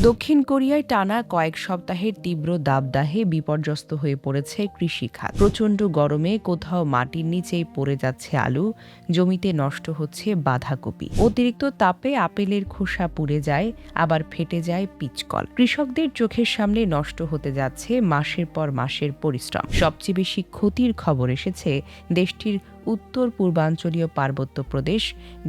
দক্ষিণ কোরিয়ায় টানা কয়েক সপ্তাহের তীব্র দাবদাহে বিপর্যস্ত হয়ে পড়েছে কৃষিখাত। প্রচণ্ড গরমে কোথাও মাটির নিচেই পড়ে যাচ্ছে আলু, জমিতে নষ্ট হচ্ছে বাঁধাকপি। অতিরিক্ত তাপে আপেলের খোসা পুড়ে যায়, আবার ফেটে যায় পিচকল। কৃষকদের চোখের সামনে নষ্ট হতে যাচ্ছে মাসের পর মাসের পরিশ্রম। সবচেয়ে বেশি ক্ষতির খবর এসেছে দেশটির উত্তর পূর্বাঞ্চলীয় পার্বত্য প্রদেশ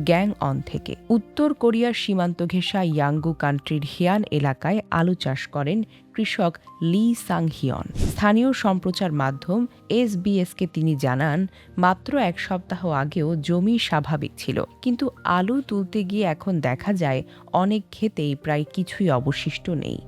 গ্যাংঅন থেকে। উত্তর কোরিয়ার সীমান্ত ঘেঁষা ইয়াঙ্গু কান্ট্রির হিয়ান এলাকায় আলু চাষ করেন কৃষক লি সাং হিয়ন। স্থানীয় সম্প্রচার মাধ্যম এসবিএসকে তিনি জানান, মাত্র এক সপ্তাহ আগেও জমি স্বাভাবিক ছিল, কিন্তু আলু তুলতে গিয়ে এখন দেখা যায় অনেক ক্ষেতেই প্রায় কিছুই অবশিষ্ট নেই।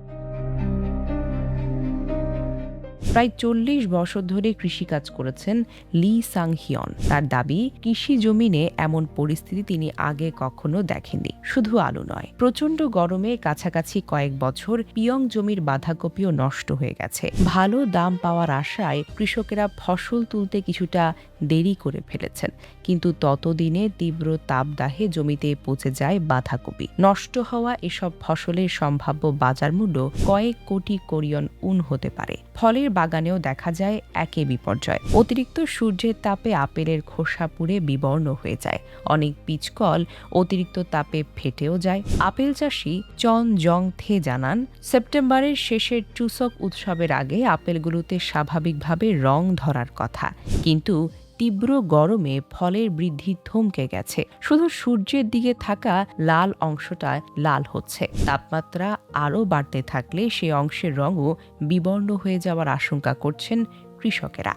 প্রায় ৪০ বছর ধরে কৃষিকাজ করেছেন লি সাং হিয়ন। তার দাবি, কৃষি জমিনে এমন পরিস্থিতি তিনি আগে কখনো দেখেননি। শুধু আলু নয়, প্রচণ্ড গরমে কাছাকাছি কয়েক বছর পিয়ং জমির বাঁধাকপিও নষ্ট হয়ে গেছে। ভালো দাম পাওয়ার আশায় কৃষকেরা ফসল তুলতে কিছুটা দেরি করে ফেলেছেন, কিন্তু ততদিনে তীব্র তাপদাহে জমিতে পচে যায় বাঁধাকপি। নষ্ট হওয়া এসব ফসলের সম্ভাব্য বাজার মূল্য কয়েক কোটি কোরিয়ান উন হতে পারে। ফলের বাগানেও দেখা যায় একই বিপর্যয়। অতিরিক্ত সূর্যের তাপে আপেলের খোসা পুড়ে বিবর্ণ হয়ে যায়। অনেক পিচকল অতিরিক্ত তাপে ফেটেও যায়। আপেল চাষি চন জং থে জানান, সেপ্টেম্বরের শেষের চুসক উৎসবের আগে আপেলগুলোতে স্বাভাবিকভাবে রং ধরার কথা, কিন্তু তীব্র গরমে ফলের বৃদ্ধি থমকে গেছে। শুধু সূর্যের দিকে থাকা লাল অংশটা লাল হচ্ছে। তাপমাত্রা আরও বাড়তে থাকলে সে অংশের রঙও বিবর্ণ হয়ে যাওয়ার আশঙ্কা করছেন কৃষকেরা।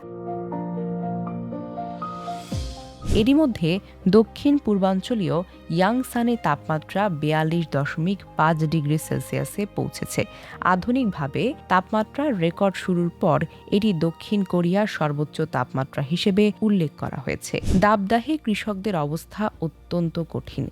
এরই মধ্যে দক্ষিণ পূর্বাঞ্চলীয় ইয়াংসানে তাপমাত্রা ৪২.৫ ডিগ্রি সেলসিয়াসে পৌঁছেছে। আধুনিকভাবে তাপমাত্রার রেকর্ড শুরুর পর এটি দক্ষিণ কোরিয়ার সর্বোচ্চ তাপমাত্রা হিসেবে উল্লেখ করা হয়েছে। দাবদাহে কৃষকদের অবস্থা অত্যন্ত কঠিন।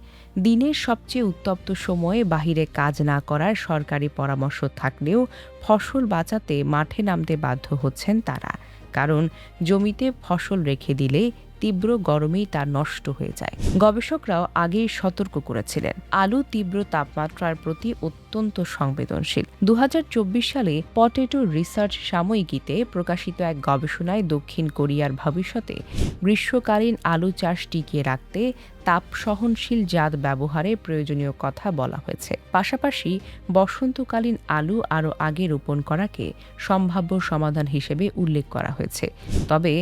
দিনের সবচেয়ে উত্তপ্ত সময়ে বাহিরে কাজ না করার সরকারি পরামর্শ থাকলেও ফসল বাঁচাতে মাঠে নামতে বাধ্য হচ্ছেন তারা, কারণ জমিতে ফসল রেখে দিলে তীব্র গরমেই তা নষ্ট হয়ে যায়। গবেষকরাও আগেই সতর্ক করেছিলেন, আলু তীব্র তাপমাত্রার প্রতি অত্যন্ত সংবেদনশীল। ২০২৪ সালে পটেটো রিসার্চ সাময়িকীতে প্রকাশিত এক গবেষণায় দক্ষিণ কোরিয়ার ভবিষ্যতে গ্রীষ্মকালীন আলু চাষ টিকিয়ে রাখতে তাপ সহনশীল জাত ব্যবহারে প্রয়োজনীয় কথা বলা হয়েছে। পাশাপাশি বসন্তকালীন আলু আরও আগে রোপণ করাকে সম্ভাব্য সমাধান হিসেবে উল্লেখ করা হয়েছে। তবে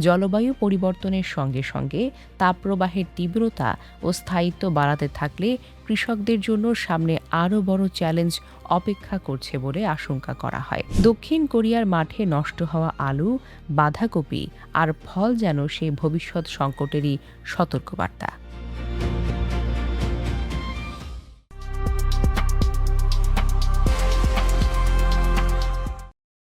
জলবায়ু পরিবর্তনের সঙ্গে সঙ্গে তাপপ্রবাহের তীব্রতা ও স্থায়িত্ব বাড়াতে থাকলে কৃষকদের জন্য সামনে আরও বড় চ্যালেঞ্জ অপেক্ষা করছে বলে আশঙ্কা করা হয়। দক্ষিণ কোরিয়ার মাঠে নষ্ট হওয়া আলু, বাঁধাকপি আর ফল যেন সেই ভবিষ্যৎ সংকটেরই সতর্কবার্তা।